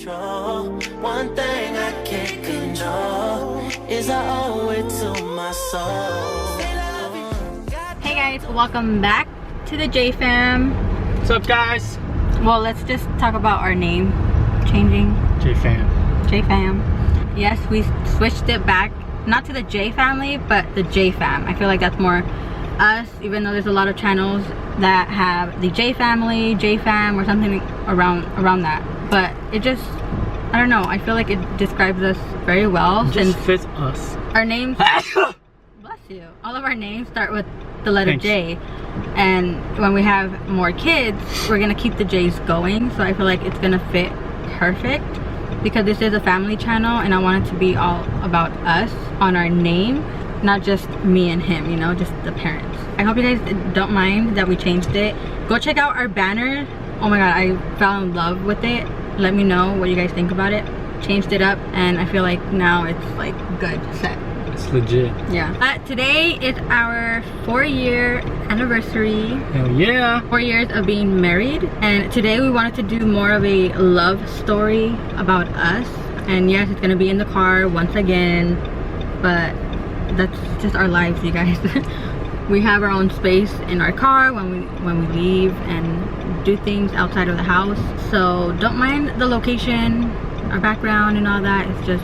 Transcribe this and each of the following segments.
control. One thing I can't control is I owe it to my soul. Hey guys, welcome back to the J Fam. What's up, guys? Well, let's just talk about our name changing. J Fam. J Fam. Yes, we switched it back, not to the J Family, but the J Fam. I feel like that's more us, even though there's a lot of channels that have the J Family, J Fam, or something around that. But it just, I don't know, I feel like it describes us very well. It just fits us. Our names, bless you, all of our names start with the letter J. And when we have more kids, we're gonna keep the J's going. So I feel like it's gonna fit perfect, because this is a family channel and I want it to be all about us on our name, not just me and him, you know, just the parents. I hope you guys don't mind that we changed it. Go check out our banner. Oh my god, I fell in love with it. Let me know what you guys think about it. Changed it up and I feel like now it's like good, set. It's legit. Yeah. Today is our 4-year anniversary. Hell yeah. 4 years of being married. And today we wanted to do more of a love story about us. And yes, it's gonna be in the car once again. But that's just our lives, you guys. We have our own space in our car when we leave and do things outside of the house. So don't mind the location, our background and all that. It's just,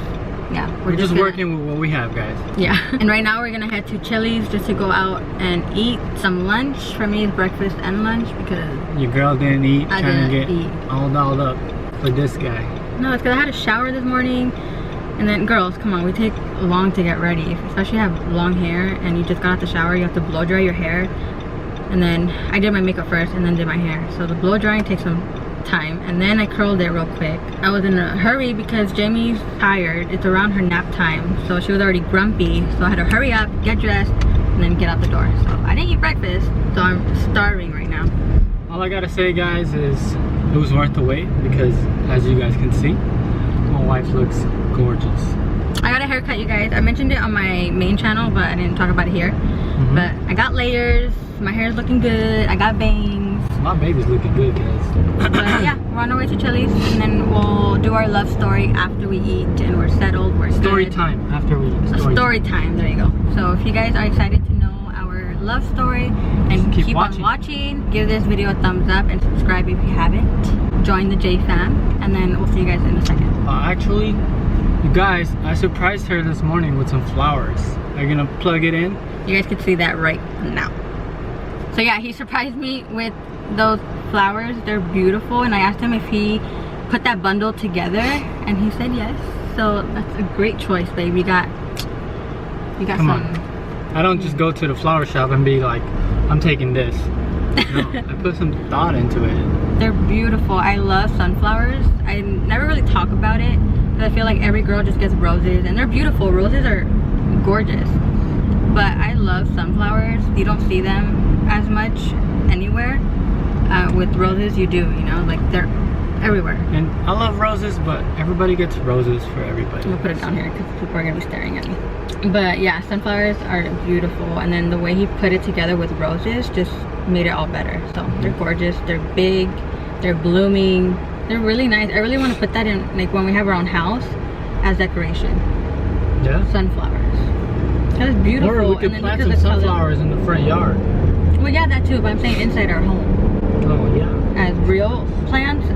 yeah, we're just working with what we have, guys. Yeah. And right now we're gonna head to Chili's just to go out and eat some lunch. For me, it's breakfast and lunch because your girl didn't eat. I didn't eat. All dolled up with this guy. No, it's because I had a shower this morning. And then, girls, come on, we take long to get ready. Especially if you have long hair and you just got out the shower, you have to blow dry your hair. And then I did my makeup first and then did my hair. So the blow drying takes some time. And then I curled it real quick. I was in a hurry because Jamie's tired. It's around her nap time. So she was already grumpy. So I had to hurry up, get dressed, and then get out the door. So I didn't eat breakfast. So I'm starving right now. All I gotta say, guys, is it was worth the wait because, as you guys can see, my wife looks gorgeous. I got a haircut, you guys. I mentioned it on my main channel, but I didn't talk about it here. But I got layers. My hair is looking good. I got bangs. My baby's looking good, guys. But yeah, we're on our way to Chili's, and then we'll do our love story after we eat and we're settled. We're story time after we eat. Story time. There you go. So if you guys are excited to know our love story and keep on watching, give this video a thumbs up and subscribe if you haven't. Join the J Fam, and then we'll see you guys in a second. Actually, you guys, I surprised her this morning with some flowers. Are you gonna plug it in? You guys can see that right now. So yeah, he surprised me with those flowers. They're beautiful, and I asked him if he put that bundle together, and he said yes. So that's a great choice, babe. You got Come some. On. I don't just go to the flower shop and be like, I'm taking this. No, I put some thought into it. They're beautiful. I love sunflowers. I never really talk about it because I feel like every girl just gets roses, and they're beautiful. Roses are gorgeous, but I love sunflowers. You don't see them as much anywhere. With roses, you do, you know, like they're everywhere. And I love roses, but everybody gets roses for everybody. I'm gonna put it down here because people are gonna be staring at me. But yeah, sunflowers are beautiful, and then the way he put it together with roses just made it all better. So they're gorgeous, they're big, they're blooming, they're really nice. I really want to put that in, like, when we have our own house as decoration. Yeah, sunflowers. That's beautiful. Or we could plant some sunflowers in the front yard. Well, yeah, that too, but I'm saying inside our home. Oh yeah. As real plants,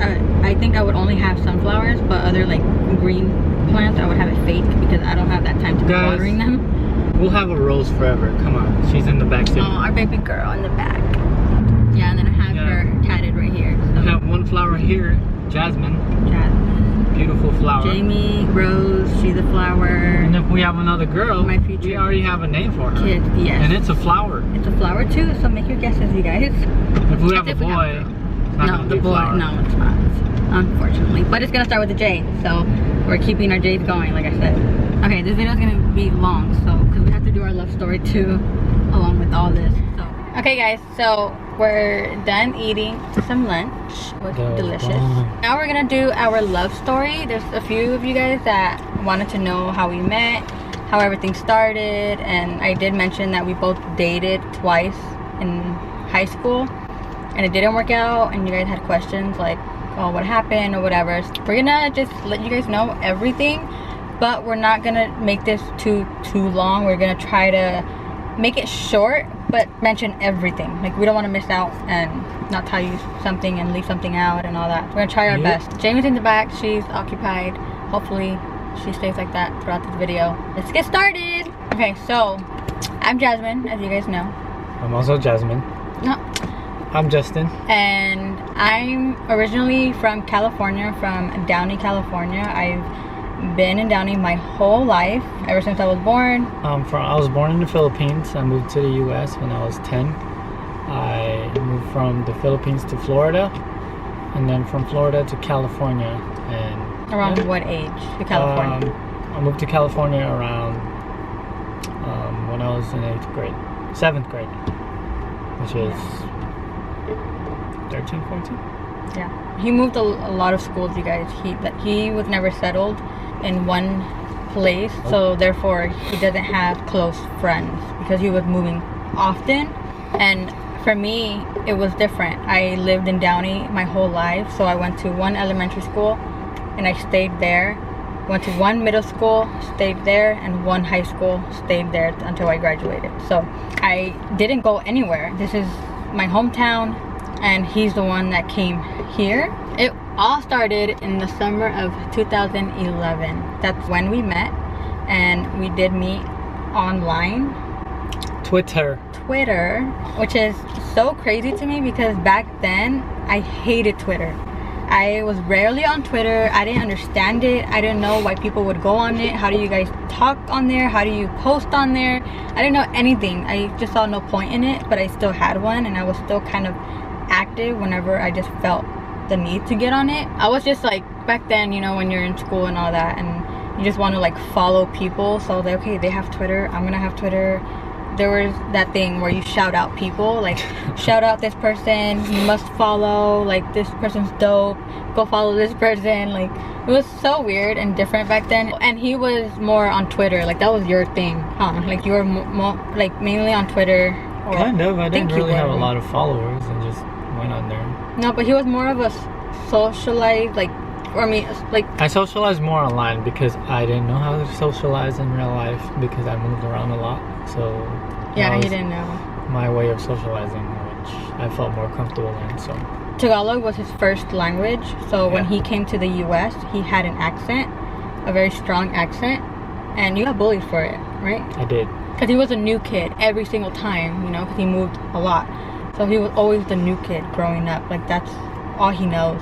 I think I would only have sunflowers, but other like green plants, I would have it fake because I don't have that time to be watering them. We'll have a rose forever. Come on, she's in the back seat. Oh, our baby girl in the back. Yeah, and then I have her tatted right here. So. We have one flower here, Jasmine. Beautiful flower. Jamie, Rose, she's a flower. And if we have another girl, my future, we already have a name for her. Kid, yes. And it's a flower. It's a flower too, so make your guesses, you guys. If we have a boy, it's not gonna be flower. No, it's not. Unfortunately. But it's gonna start with a J, so we're keeping our J's going, like I said. Okay, this video is gonna be long, so because we have to do our love story too, along with all this. So okay guys, so we're done eating some lunch. It was delicious. Now we're gonna do our love story. There's a few of you guys that wanted to know how we met, how everything started, and I did mention that we both dated twice in high school and it didn't work out, and you guys had questions like oh, what happened or whatever. We're gonna just let you guys know everything, but we're not gonna make this too long. We're gonna try to make it short, but mention everything. Like, we don't want to miss out and not tell you something and leave something out and all that. We're gonna try our best. Jamie's in the back, she's occupied. Hopefully she stays like that throughout this video. Let's get started. Okay, so I'm Jasmine, as you guys know. I'm also Jasmine. No. I'm Justin. And I'm originally from California, from Downey, California. I've been in Downey my whole life, ever since I was born. I was born in the Philippines. I moved to the US when I was 10. I moved from the Philippines to Florida, and then from Florida to California. And around what age to California? I moved to California around when I was in 7th grade, which is 13, 14. Yeah, he moved a lot of schools, you guys. He was never settled in one place, so therefore he doesn't have close friends because he was moving often. And for me, it was different. I lived in Downey my whole life, so I went to one elementary school and I stayed there. Went to one middle school, stayed there, and one high school, stayed there until I graduated. So I didn't go anywhere. This is my hometown, and he's the one that came here. It all started in the summer of 2011. That's when we met, and we did meet online. Twitter, which is so crazy to me because back then I hated Twitter. I was rarely on Twitter. I didn't understand it. I didn't know why people would go on it. How do you guys talk on there? How do you post on there? I didn't know anything. I just saw no point in it, but I still had one, and I was still kind of active whenever I just felt the need to get on it. I was just like, back then, you know, when you're in school and all that, and you just want to like follow people. So I was like, okay, they have Twitter, I'm gonna have Twitter. There was that thing where you shout out people, like shout out this person, you must follow, like this person's dope, go follow this person. Like, it was so weird and different back then. And he was more on Twitter, like that was your thing, huh? Like you were more like mainly on Twitter. Kind of. I didn't really have a lot of followers and just went on there. No, but he was more of a socialite, like, or me, like. I socialized more online because I didn't know how to socialize in real life because I moved around a lot. So yeah, you didn't know. My way of socializing, which I felt more comfortable in. So Tagalog was his first language. So when he came to the US, he had an accent, a very strong accent, and you got bullied for it, right? I did. Because he was a new kid every single time, you know, because he moved a lot. So he was always the new kid growing up. Like, that's all he knows.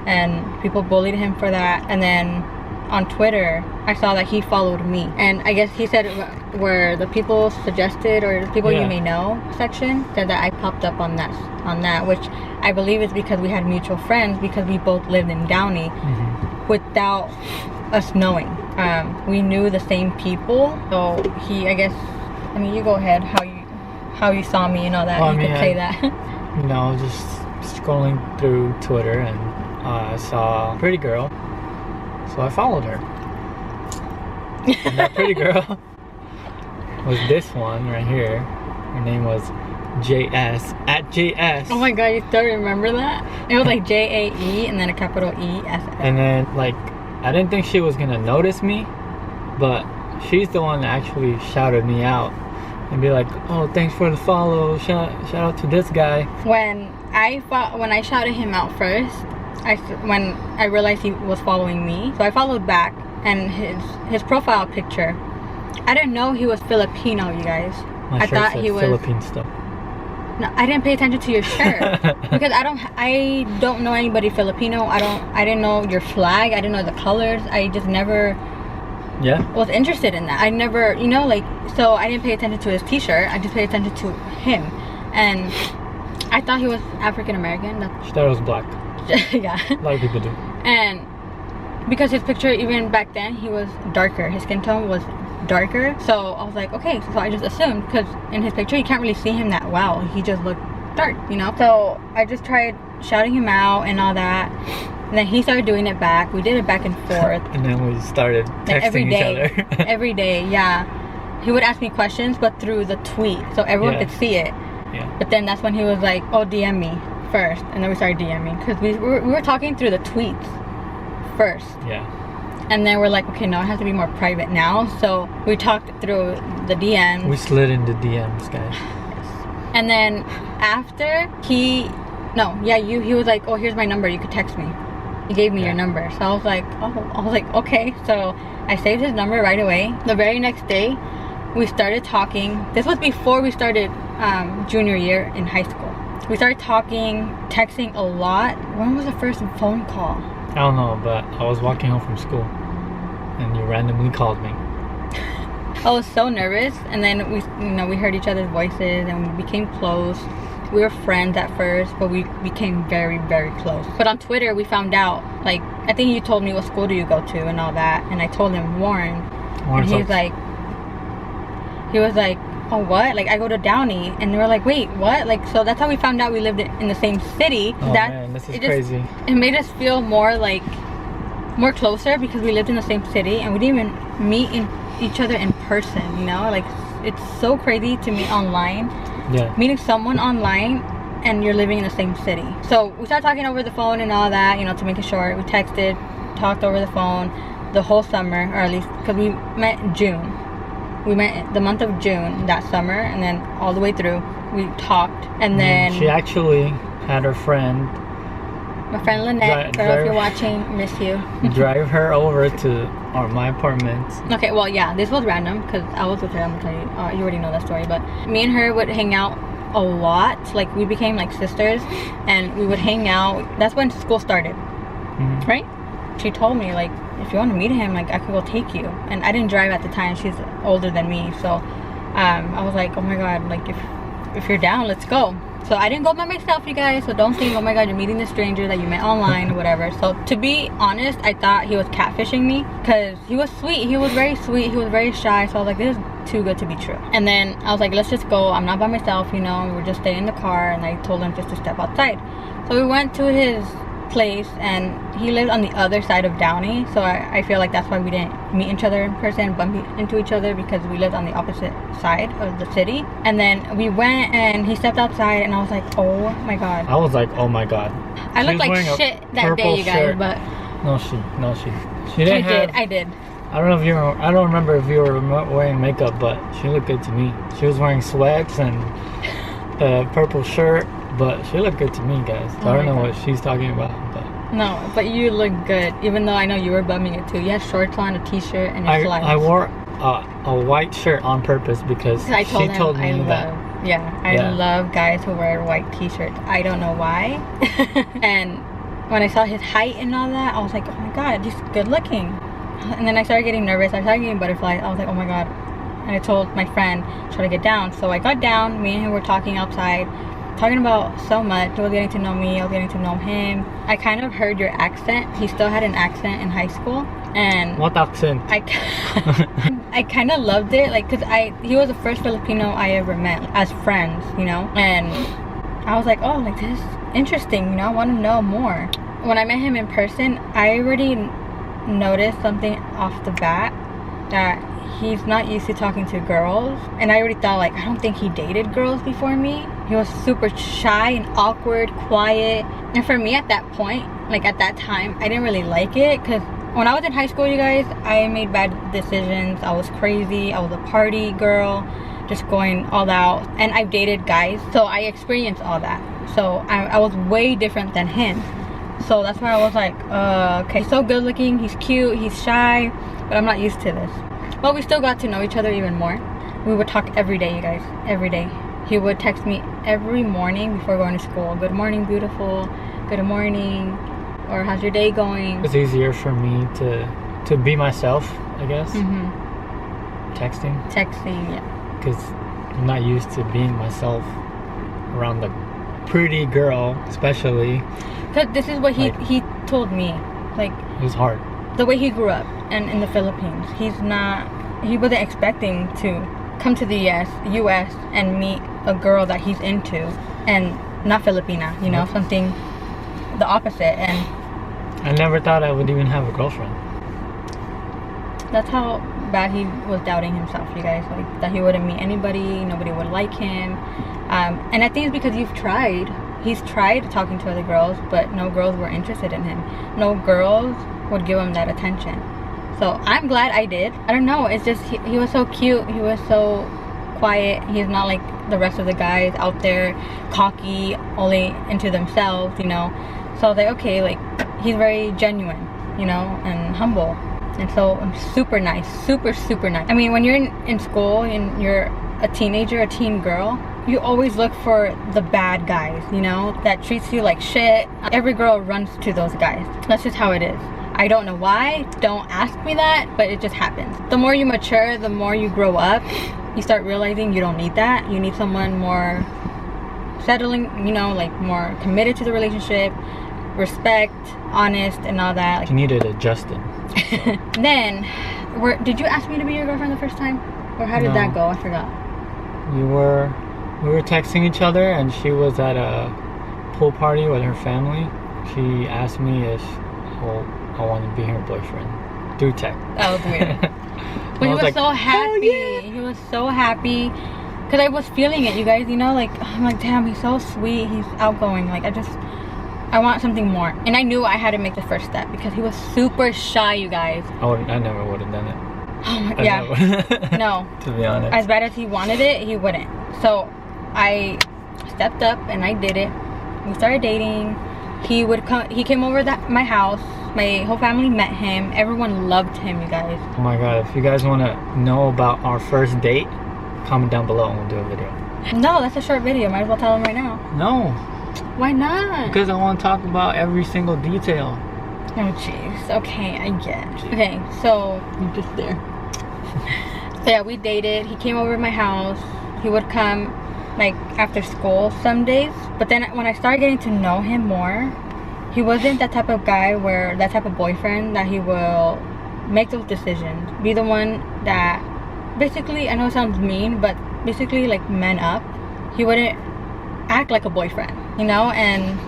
And people bullied him for that. And then on Twitter, I saw that he followed me. And I guess he said where the people suggested, or the people you may know section, said that I popped up on that, which I believe is because we had mutual friends, because we both lived in Downey without us knowing. We knew the same people. So he, I guess, I mean, you go ahead, how you saw me and all that. Well, you could say that. You know, just scrolling through Twitter, and I saw a pretty girl, so I followed her. And that pretty girl was this one right here. Her name was JS, @JS. Oh my god, you still remember that? It was like JAE and then a capital ESS. And then, like, I didn't think she was gonna notice me, but she's the one that actually shouted me out and be like, oh, thanks for the follow, shout out to this guy. When I shouted him out first, when I realized he was following me, so I followed back, and his profile picture, I didn't know he was Filipino, you guys. I thought he was Philippine stuff. No, I didn't pay attention to your shirt because I don't know anybody Filipino. I didn't know your flag. I didn't know the colors. I just never was interested in that. I never, you know, like, so I didn't pay attention to his t-shirt. I just paid attention to him, and I thought he was African American. She thought it was black. Yeah, a lot of people do. And because his picture, even back then, he was darker. His skin tone was darker. So I was like, okay. So I just assumed, because in his picture you can't really see him that well. He just looked dark, you know. So I just tried shouting him out and all that. And then he started doing it back. We did it back and forth. And then we started texting each other. Every day, yeah. He would ask me questions, but through the tweet, so everyone could see it. Yeah. But then that's when he was like, oh, DM me. first, and then we started DMing because we were talking through the tweets first. Yeah. And then we're like, okay, no, it has to be more private now. So we talked through the DMs. We slid into DMs, guys. And then after he was like, oh, here's my number, you could text me. He gave me your number. So I was like, okay. So I saved his number right away. The very next day we started talking. This was before we started junior year in high school. We started talking, texting a lot. When was the first phone call? I don't know, but I was walking home from school and you randomly called me. I was so nervous, and then we heard each other's voices and we became close. We were friends at first, but we became very, very close. But on Twitter, we found out, like, I think you told me what school do you go to and all that, and I told him Warren. And he was like, oh, what? Like, I go to Downey. And we were like, wait, what? Like, so that's how we found out we lived in the same city. Oh man, this is crazy. It made us feel more closer because we lived in the same city and we didn't even meet each other in person, you know? Like, it's so crazy to meet online. Yeah. Meeting someone online and you're living in the same city. So we started talking over the phone and all that, you know, to make it short. We texted, talked over the phone the whole summer, or at least because we met in June. We met the month of June that summer, and then all the way through we talked. And then she actually had her friend, my friend Lynette, girl, if you're watching, miss you. Drive her over to my apartment. Okay, well, yeah, this was random because I was with her. I'm gonna tell you, you already know that story. But me and her would hang out a lot. Like, we became like sisters, and we would hang out. That's when school started, right? She told me, like, if you want to meet him, like, I could go take you. And I didn't drive at the time. She's older than me, so I was like, oh my god, like, if you're down, let's go. So I didn't go by myself, you guys, so don't think, oh my god, you're meeting this stranger that you met online or whatever. So to be honest, I thought he was catfishing me because he was sweet. He was very sweet. He was very shy. So I was like, this is too good to be true. And then I was like, let's just go. I'm not by myself, you know. We're just staying in the car, and I told him just to step outside. So we went to his place, and he lived on the other side of Downey, so I feel like that's why we didn't meet each other in person, bump into each other, because we lived on the opposite side of the city. And then we went, and he stepped outside, and I was like, oh my god. I was like, oh my god. I looked like shit that day, you guys, shirt. but she didn't have. I did. I don't know if you were, I don't remember if you were wearing makeup, but she looked good to me. She was wearing sweats and a purple shirt, but she looked good to me, guys. So I don't know what she's talking about, but no, but you look good, even though I know you were bumming it too. You had shorts on, a t-shirt, and your slides. I wore a white shirt on purpose because she told me that. Yeah, I love guys who wear white t-shirts. I don't know why. And when I saw his height and all that, I was like, oh my god, he's good looking. And then I started getting nervous. I started getting butterflies. I was like, oh my god. And I told my friend, try to get down. So I got down. Me and him were talking outside, talking about so much. He was getting to know me, I was getting to know him. I kind of heard your accent. He still had an accent in high school. And what accent? I kind of loved it, like, because he was the first Filipino I ever met as friends, you know. And I was like, oh, like, this is interesting, you know, I want to know more. When I met him in person, I already noticed something off the bat, that he's not used to talking to girls. And I already thought, like, I don't think he dated girls before me. He was super shy and awkward, quiet. And for me at that point, like at that time, I didn't really like it, because when I was in high school, you guys, I made bad decisions. I was crazy. I was a party girl, just going all out. And I've dated guys, so I experienced all that. So I was way different than him. So that's why I was like, okay, so good looking, he's cute, he's shy, but I'm not used to this. But we still got to know each other even more. We would talk every day, you guys, every day. He would text me every morning before going to school. Good morning, beautiful. Good morning. Or how's your day going? It's easier for me to be myself, I guess. Texting, yeah. Because I'm not used to being myself around the pretty girl, especially. Because this is what he told me. Like, it was hard. The way he grew up and in the Philippines, he wasn't expecting to come to the US and meet a girl that he's into, and not Filipina, you know, something the opposite. And I never thought I would even have a girlfriend. That's how bad he was doubting himself, you guys. Like, that he wouldn't meet anybody, nobody would like him. And I think it's because you've tried he's tried talking to other girls, but no girls were interested in him. No girls would give him that attention. So I'm glad I did. I don't know, it's just he was so cute, he was so quiet. He's not like the rest of the guys out there, cocky, only into themselves, you know. So I was like, okay, like he's very genuine, you know, and humble. And so super nice, super nice. I mean, when you're in school and you're a teenager, a teen girl, you always look for the bad guys, you know, that treats you like shit. Every girl runs to those guys. That's just how it is. I don't know why, don't ask me that, but it just happens. The more you mature, the more you grow up, you start realizing you don't need that. You need someone more settling, you know, like more committed to the relationship, respect, honest, and all that. Like, you needed adjusting. So. Then, did you ask me to be your girlfriend the first time? Or how did that go? I forgot. We were texting each other, and she was at a pool party with her family. She asked me if I want to be her boyfriend through text. That was weird. But he was like, so happy. Yeah. He was so happy. Because I was feeling it, you guys. You know, like, I'm like, damn, he's so sweet. He's outgoing. Like, I want something more. And I knew I had to make the first step because he was super shy, you guys. I never would have done it. Oh my, yeah. No. To be honest. As bad as he wanted it, he wouldn't. So I stepped up and I did it. We started dating. He came over my house. My whole family met him. Everyone loved him, you guys. Oh my god, if you guys want to know about our first date, comment down below and we'll do a video. No, that's a short video. Might as well tell them right now. No. Why not? Because I want to talk about every single detail. Oh jeez. Okay, I get it. Okay, so you're just there. So yeah, we dated. He came over to my house. He would come like after school some days. But then when I started getting to know him more, he wasn't that type of guy that type of boyfriend that he will make those decisions. Be the one that basically, I know it sounds mean, but basically like man up. He wouldn't act like a boyfriend, you know, and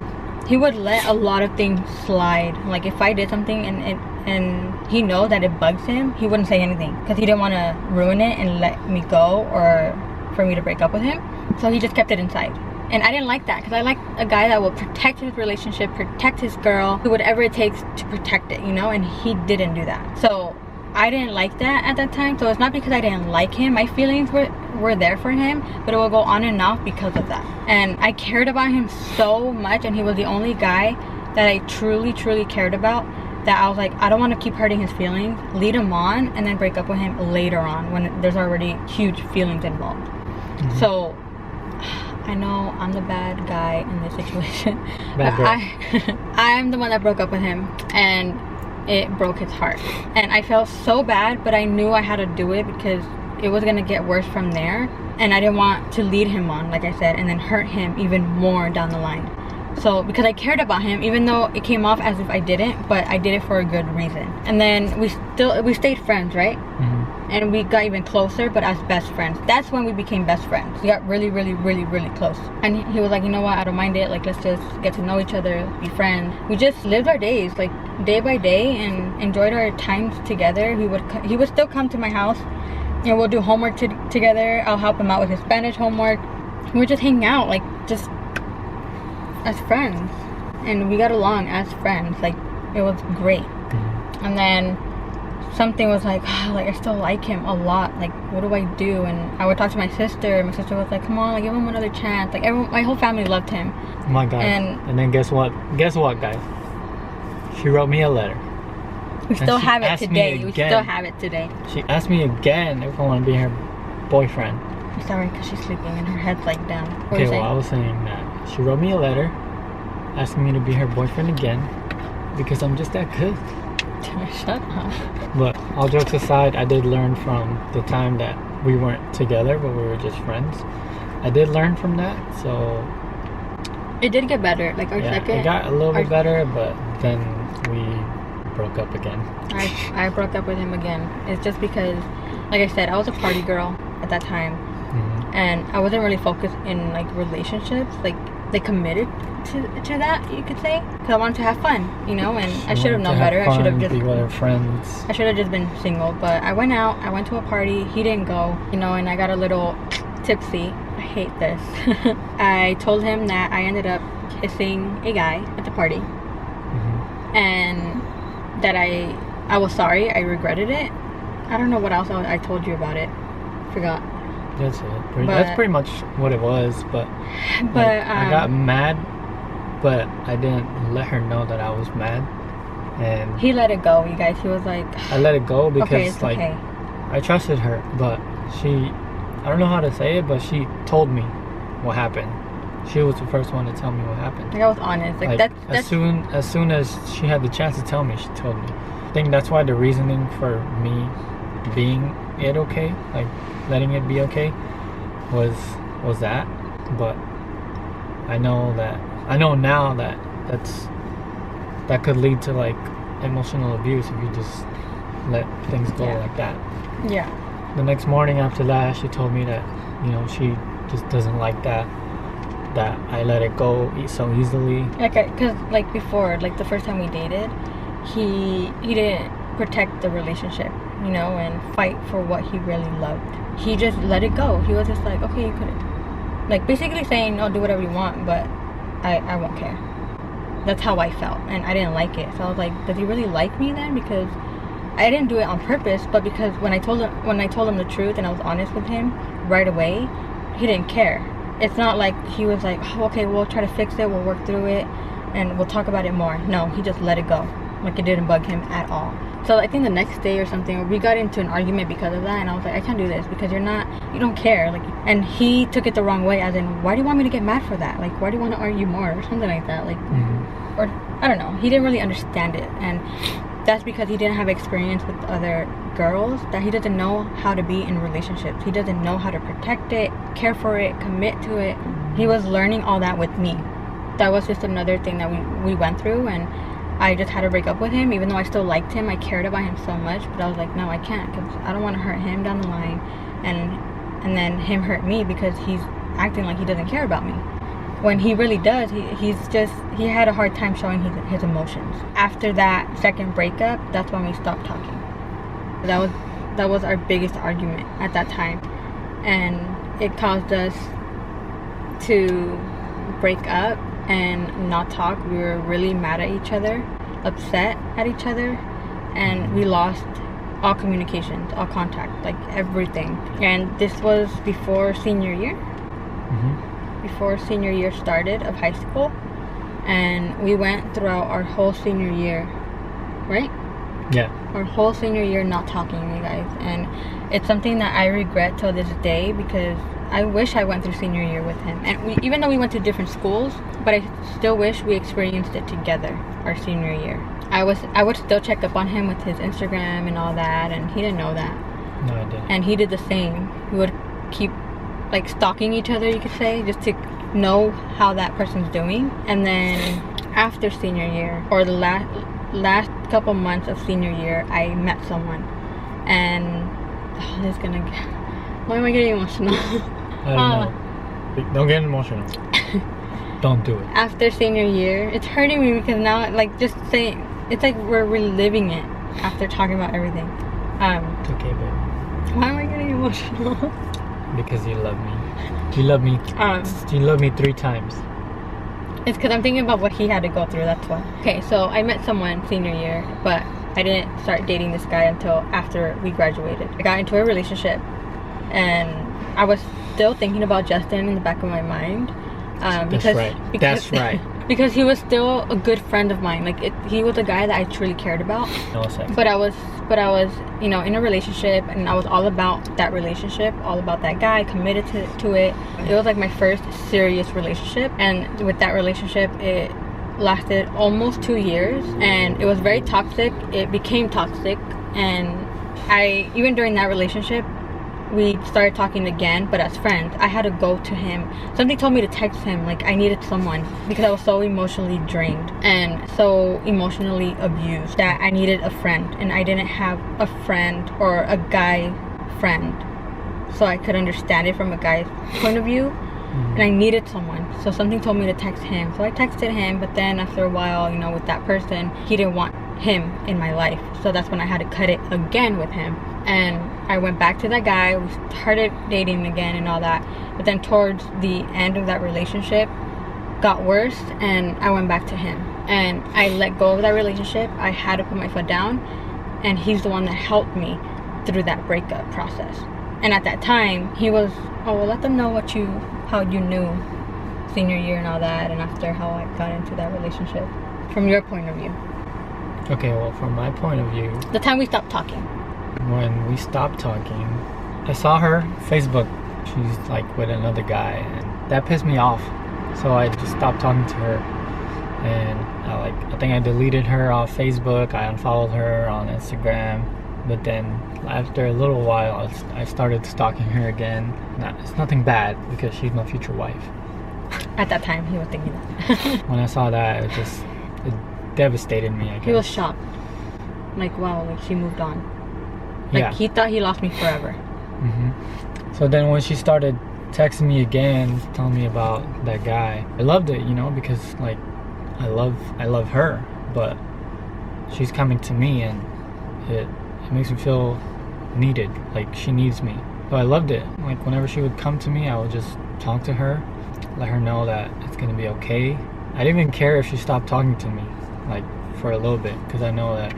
he would let a lot of things slide. Like if I did something and he knows that it bugs him, he wouldn't say anything because he didn't want to ruin it and let me go or for me to break up with him. So he just kept it inside. And I didn't like that because I like a guy that will protect his relationship, protect his girl, do whatever it takes to protect it, you know, and he didn't do that. So I didn't like that at that time. So it's not because I didn't like him. My feelings were there for him, but it will go on and off because of that. And I cared about him so much, and he was the only guy that I truly cared about, that I was like, I don't want to keep hurting his feelings, lead him on, and then break up with him later on when there's already huge feelings involved. Mm-hmm. So I know I'm the bad guy in this situation. Bad girl. I'm the one that broke up with him, and it broke his heart. And I felt so bad, but I knew I had to do it because it was gonna get worse from there. And I didn't want to lead him on, like I said, and then hurt him even more down the line. So because I cared about him, even though it came off as if I didn't, but I did it for a good reason. And then we stayed friends, right? Mm-hmm. And we got even closer, but as best friends. That's when we became best friends. We got really close. And he was like, you know what, I don't mind it. Like, let's just get to know each other, be friends. We just lived our days, like day by day, and enjoyed our times together. He would still come to my house, and we'll do homework together. I'll help him out with his Spanish homework. We would just hang out, like just as friends. And we got along as friends. Like, it was great. Mm-hmm. And then something was like, I still like him a lot. Like, what do I do? And I would talk to my sister. My sister was like, come on, like, give him another chance. Like, my whole family loved him. Oh my god. And then guess what? Guess what, guys? She wrote me a letter. We still have it today. We still have it today. She asked me again if I want to be her boyfriend. I'm sorry, because she's sleeping and her head's like down. Okay, well, I was saying that she wrote me a letter asking me to be her boyfriend again because I'm just that good. Shut up. But all jokes aside, I did learn from the time that we weren't together, but we were just friends. I did learn from that, so it did get better. Like our second, it got a little bit better, but then we broke up again. I broke up with him again. It's just because, like I said, I was a party girl at that time, mm-hmm. and I wasn't really focused in like relationships. Like, they committed to that, you could say, because I wanted to have fun, you know. And I should have known better. I should have just be with our friends. I should have just been single. But I went out. I went to a party. He didn't go, you know, and I got a little tipsy. I hate this. I told him that I ended up kissing a guy at the party, and that I was sorry. I regretted it. I don't know what else I told you about it. Forgot. That's it. That's pretty much what it was. But I got mad, but I didn't let her know that I was mad. And he let it go, you guys. He was like, I let it go because okay, it's like okay. I trusted her, but I don't know how to say it, but she told me what happened. She was the first one to tell me what happened. Like, I was honest. Like that's as soon as she had the chance to tell me, she told me. I think that's why the reasoning for me being it okay, like letting it be okay, was that. But I know now that that could lead to like emotional abuse if you just let things go like that. Yeah. The next morning after that, she told me that, you know, she just doesn't like that I let it go so easily. Like, cause like before, like the first time we dated, he didn't protect the relationship, you know, and fight for what he really loved. He just let it go. He was just like, okay, you could, like basically saying, no, do whatever you want, but I won't care. That's how I felt, and I didn't like it. So I was like, does he really like me then? Because I didn't do it on purpose, but because when I told him the truth and I was honest with him right away, he didn't care. It's not like he was like, oh, okay, we'll try to fix it, we'll work through it, and we'll talk about it more. No, he just let it go. Like, it didn't bug him at all. So I think the next day or something, we got into an argument because of that, and I was like, I can't do this because you don't care. Like, and he took it the wrong way, as in, why do you want me to get mad for that? Like, why do you want to argue more or something like that? Like, or I don't know. He didn't really understand it, and that's because he didn't have experience with other girls, that he doesn't know how to be in relationships. He doesn't know how to protect it, care for it, commit to it. He was learning all that with me. That was just another thing that we went through, and I just had to break up with him. Even though I still liked him, I cared about him so much, but I was like, no, I can't, because I don't want to hurt him down the line, and then him hurt me because he's acting like he doesn't care about me, when he really does. He had a hard time showing his emotions. After that second breakup, that's when we stopped talking. That was our biggest argument at that time, and it caused us to break up and not talk. We were really mad at each other, upset at each other, and we lost all communications, all contact, like everything. And this was before senior year. Before senior year started of high school, and we went throughout our whole senior year, right? Yeah. Our whole senior year not talking, you guys, and it's something that I regret till this day, because I wish I went through senior year with him. And even though we went to different schools, but I still wish we experienced it together our senior year. I would still check up on him with his Instagram and all that, and he didn't know that. No, I didn't. And he did the same. We would keep like stalking each other, you could say, just to know how that person's doing. And then after senior year, or the last couple months of senior year, I met someone, and why am I getting emotional? I don't know. Don't get emotional. Don't do it. After senior year, it's hurting me because now, like, just saying, it's like we're reliving it after talking about everything. It's okay, babe. Why am I getting emotional? Because you love me. You love me. You love me 3 times. It's because I'm thinking about what he had to go through, that's why. Okay, so I met someone senior year, but I didn't start dating this guy until after we graduated. I got into a relationship, and I was still thinking about Justin in the back of my mind. That's right. Because he was still a good friend of mine. Like, he was a guy that I truly cared about. No sex. But I was, you know, in a relationship, and I was all about that relationship, all about that guy, committed to it. It was like my first serious relationship, and with that relationship, it lasted almost 2 years, and it was very toxic. It became toxic, and even during that relationship, we started talking again, but as friends. I had to go to him. Something told me to text him, like I needed someone, because I was so emotionally drained and so emotionally abused that I needed a friend, and I didn't have a friend or a guy friend, so I could understand it from a guy's point of view. And I needed someone, so something told me to text him. So I texted him, but then after a while, you know, with that person, he didn't want him in my life, so that's when I had to cut it again with him. And I went back to that guy. We started dating again and all that, but then towards the end of that relationship, got worse and I went back to him. And I let go of that relationship. I had to put my foot down. And he's the one that helped me through that breakup process. And at that time, he was, oh, well, let them know how you knew senior year and all that, and after how I got into that relationship. From your point of view. Okay, well, from my point of view, the time we stopped talking. When we stopped talking, I saw her Facebook. She's like with another guy, and that pissed me off. So I just stopped talking to her, and I think I deleted her off Facebook. I unfollowed her on Instagram. But then after a little while, I started stalking her again. It's nothing bad because she's my future wife. At that time, he was thinking that. When I saw that, it devastated me, I guess. He was shocked. Like, wow, like she moved on. Like, yeah. He thought he lost me forever. So then when she started texting me again, telling me about that guy, I loved it, because like I love her, but she's coming to me, and it makes me feel needed, like she needs me. So I loved it. Like whenever she would come to me, I would just talk to her, let her know that it's gonna be okay. I didn't even care if she stopped talking to me, like for a little bit, because I know that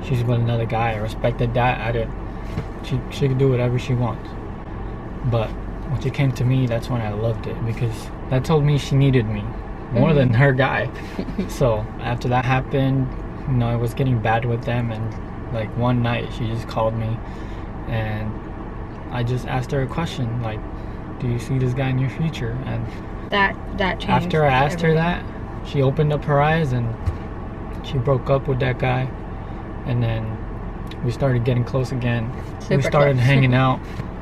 she's with another guy. I respected that. She could do whatever she wants. But when she came to me, that's when I loved it, because that told me she needed me more than her guy. So after that happened, I was getting bad with them, and like one night she just called me, and I just asked her a question, like, do you see this guy in your future? And that changed. After I asked her that, she opened up her eyes, and she broke up with that guy, and then we started getting close again. We started hanging out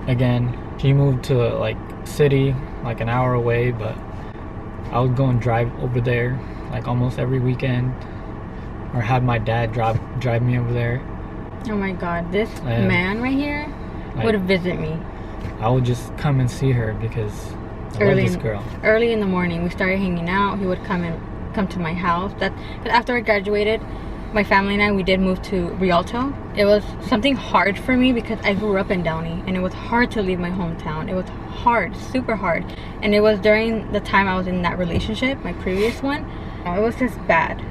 again. She moved to like city, like an hour away, but I would go and drive over there like almost every weekend, or have my dad drive me over there. Oh my god, this man right here would visit me. I would just come and see her because I love this girl. Early in the morning, we started hanging out. He would come to my house. After I graduated, my family and I, we did move to Rialto. It was something hard for me because I grew up in Downey, and it was hard to leave my hometown. It was hard, super hard. And it was during the time I was in that relationship, my previous one. It was just bad.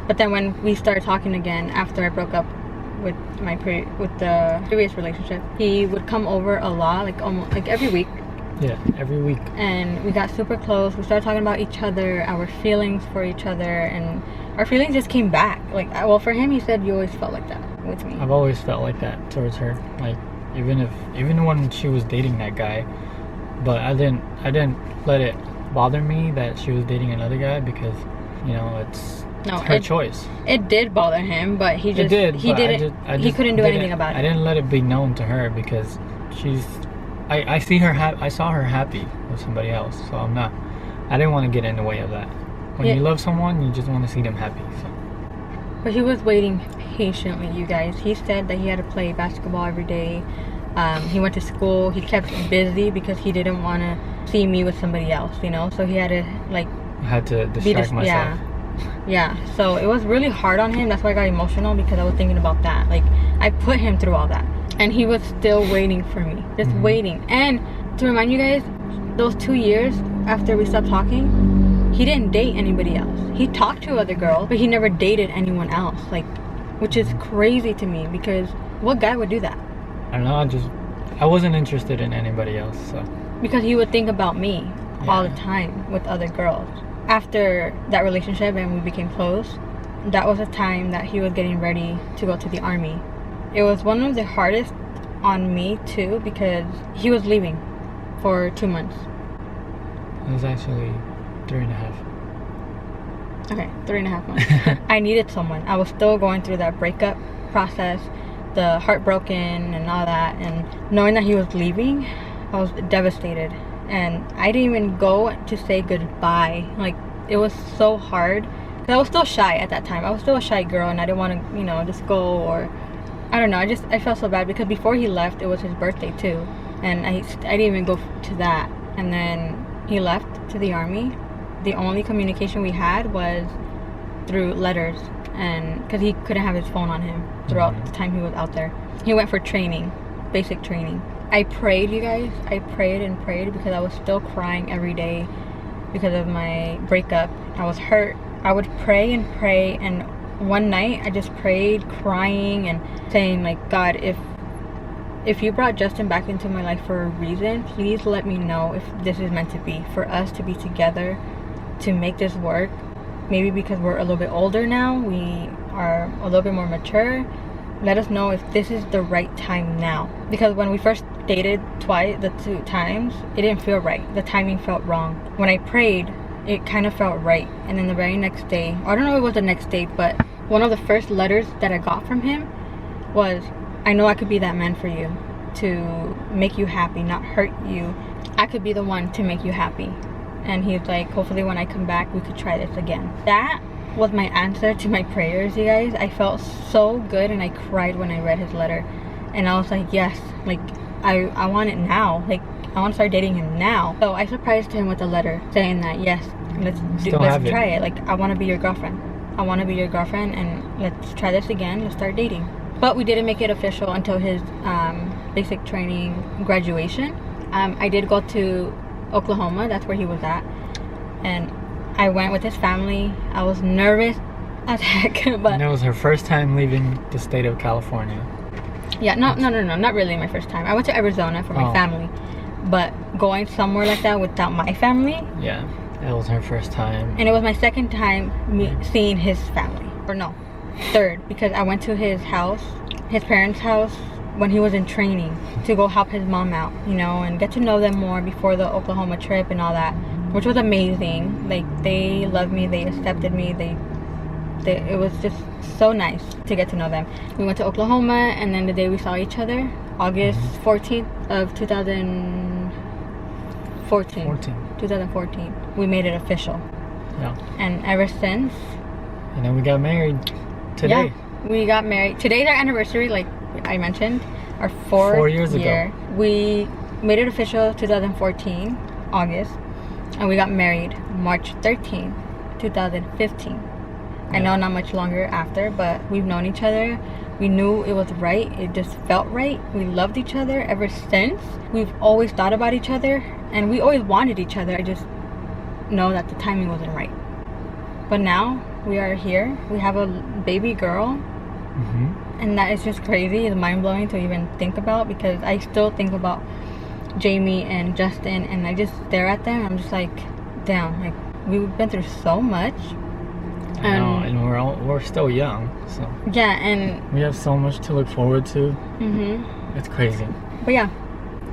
But then when we started talking again after I broke up with the previous relationship, he would come over a lot, like almost like every week. Yeah, every week. And we got super close. We started talking about each other, our feelings for each other, and our feelings just came back. Like, well, for him, he said you always felt like that with me. I've always felt like that towards her. Like, even when she was dating that guy, but I didn't let it bother me that she was dating another guy, because it's her choice. It did bother him, but he couldn't do anything about it. I didn't let it be known to her because I saw her happy with somebody else, so I didn't want to get in the way of that. When you love someone, you just want to see them happy. So. But he was waiting patiently, you guys. He said that he had to play basketball every day. He went to school. He kept busy because he didn't want to see me with somebody else, so he had to I had to distract myself. Yeah, so it was really hard on him. That's why I got emotional, because I was thinking about that. Like, I put him through all that, and he was still waiting for me, just waiting. And to remind you guys, those 2 years after we stopped talking, he didn't date anybody else. He talked to other girls, but he never dated anyone else, which is crazy to me, because what guy would do that? I don't know, I wasn't interested in anybody else, so. Because he would think about me all the time with other girls. After that relationship and we became close, that was a time that he was getting ready to go to the army. It was one of the hardest on me too, because he was leaving for 2 months. It was actually 3.5. Okay, 3.5 months. I needed someone. I was still going through that breakup process, the heartbroken and all that, and knowing that he was leaving, I was devastated. And I didn't even go to say goodbye. Like, it was so hard. I was still shy at that time. I was still a shy girl, and I didn't want to, just go, or I don't know. I felt so bad because before he left, it was his birthday too, and I didn't even go to that. And then he left to the army. The only communication we had was through letters, and because he couldn't have his phone on him throughout the time he was out there. He went for training, basic training. I prayed, you guys. I prayed and prayed because I was still crying every day. because of my breakup. I was hurt. I would pray and pray, and one night I just prayed, crying and saying like, God, if you brought Justin back into my life for a reason, please let me know if this is meant to be, for us to be together, to make this work. Maybe because we're a little bit older now, we are a little bit more mature. Let us know if this is the right time now. Because when we first dated the 2 times, it didn't feel right. The timing felt wrong. When I prayed, it kind of felt right. And then the very next day, I don't know if it was the next day, but one of the first letters that I got from him was, I know I could be that man for you, to make you happy, not hurt you. I could be the one to make you happy. And he's like, hopefully when I come back, we could try this again. That was my answer to my prayers, you guys. I felt so good, and I cried when I read his letter. And I was like, yes, like I want it now. Like, I want to start dating him now. So I surprised him with a letter saying that, yes, let's try it. Like, I want to be your girlfriend. I want to be your girlfriend, and let's try this again. Let's start dating. But we didn't make it official until his basic training graduation. I did go to Oklahoma. That's where he was at, and I went with his family. I was nervous as heck, but and it was her first time leaving the state of California. Yeah, no, not really my first time. I went to Arizona for my family, but going somewhere like that without my family. Yeah, that was her first time. And it was my second time seeing his family, or no, third, because I went to his house, his parents' house, when he was in training, to go help his mom out, you know, and get to know them more before the Oklahoma trip and all that, which was amazing. Like, they loved me, they accepted me, it was just so nice to get to know them. We went to Oklahoma, and then the day we saw each other, August 14th of 2014, we made it official. Yeah. And ever since. And then we got married today. Yeah, we got married. Today's our anniversary, like I mentioned, our 4 years ago. We made it official 2014, August, and we got married March 13th, 2015. Yeah. I know not much longer after, but we've known each other. We knew it was right. It just felt right. We loved each other ever since. We've always thought about each other, and we always wanted each other. I just know that the timing wasn't right. But now we are here. We have a baby girl. And that is just crazy. It's mind-blowing to even think about, because I still think about Jamie and Justin, and I just stare at them. I'm just like, damn, like, we've been through so much. I know, and we're still young, so yeah, and we have so much to look forward to. It's crazy. But yeah,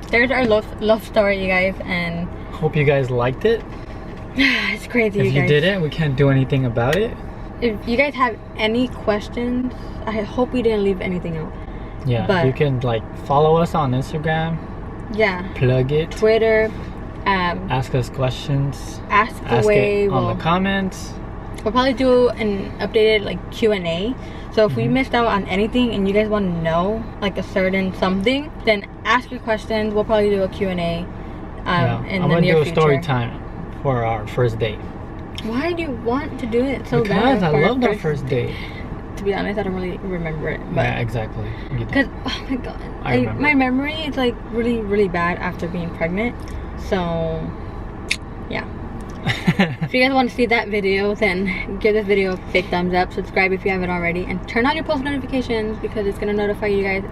there's our love story, you guys, and hope you guys liked it. It's crazy. If you didn't, we can't do anything about it. If you guys have any questions, I hope we didn't leave anything out. Yeah, but you can like follow us on Instagram. Yeah. Plug it. Twitter. Ask us questions. Ask away. It on the comments. We'll probably do an updated like Q&A. So if we missed out on anything and you guys want to know like a certain something, then ask your questions. We'll probably do a Q&A in the near future. I'm gonna do a story time for our first date. Why do you want to do it so bad? Because I loved our first date. To be honest, I don't really remember it. But yeah, exactly. Because, oh my god, my memory is like really, really bad after being pregnant. So, yeah. If you guys want to see that video, then give this video a big thumbs up. Subscribe if you haven't already. And turn on your post notifications, because it's going to notify you guys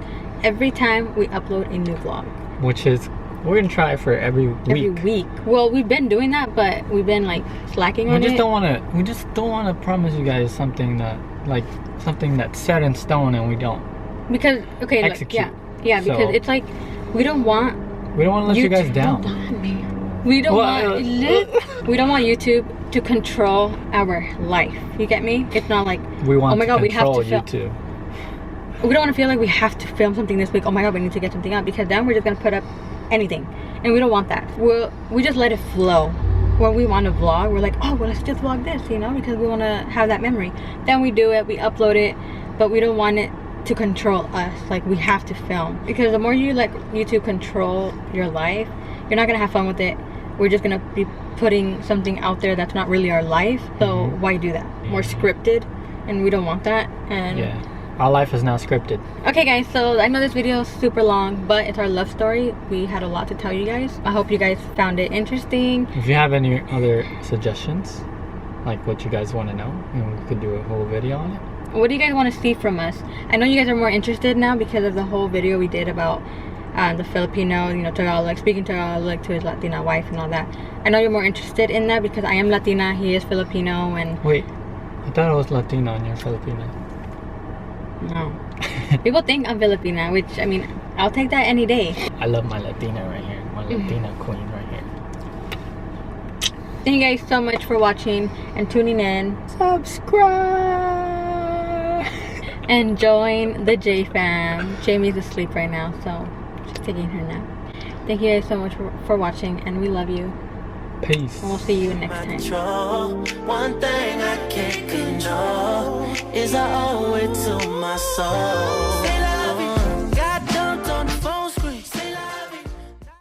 every time we upload a new vlog. Which is, we're going to try for every week. Every week. Well, we've been doing that, but we've been like slacking on it. We just don't want to promise you guys something that, like, something that's set in stone and we don't. Because, okay, execute. Look, yeah, because it's like, we don't want to let you guys down. We don't want YouTube to control our life. You get me? It's not like, we want oh my god, we have to YouTube. We don't want to feel like we have to film something this week. Oh my god, we need to get something out, because then we're just gonna put up anything, and we don't want that. We just let it flow. When we want to vlog, we're like, oh well, let's just vlog this, you know, because we want to have that memory. Then we do it, we upload it, but we don't want it to control us. Like, we have to film, because the more you let YouTube control your life, you're not gonna have fun with it. We're just gonna be putting something out there that's not really our life. So why do that? More scripted, and we don't want that. And Our life is now scripted. Okay guys, so I know this video is super long, but it's our love story. We had a lot to tell you guys. I hope you guys found it interesting. If you have any other suggestions, like what you guys want to know, and we could do a whole video on it. What do you guys want to see from us? I know you guys are more interested now because of the whole video we did about the Filipino, you know, Tagalog, speaking Tagalog to his Latina wife and all that. I know you're more interested in that because I am Latina, he is Filipino, and... Wait, I thought I was Latino and you're Filipino. No. People think I'm Filipina, which, I mean, I'll take that any day. I love my Latina right here. My Latina queen right here. Thank you guys so much for watching and tuning in. Subscribe! And join the J fam. Jamie's asleep right now, so just taking her nap. Thank you guys so much for watching, and we love you. Peace. And we'll see you next time. One thing I can't control is I owe it to my soul.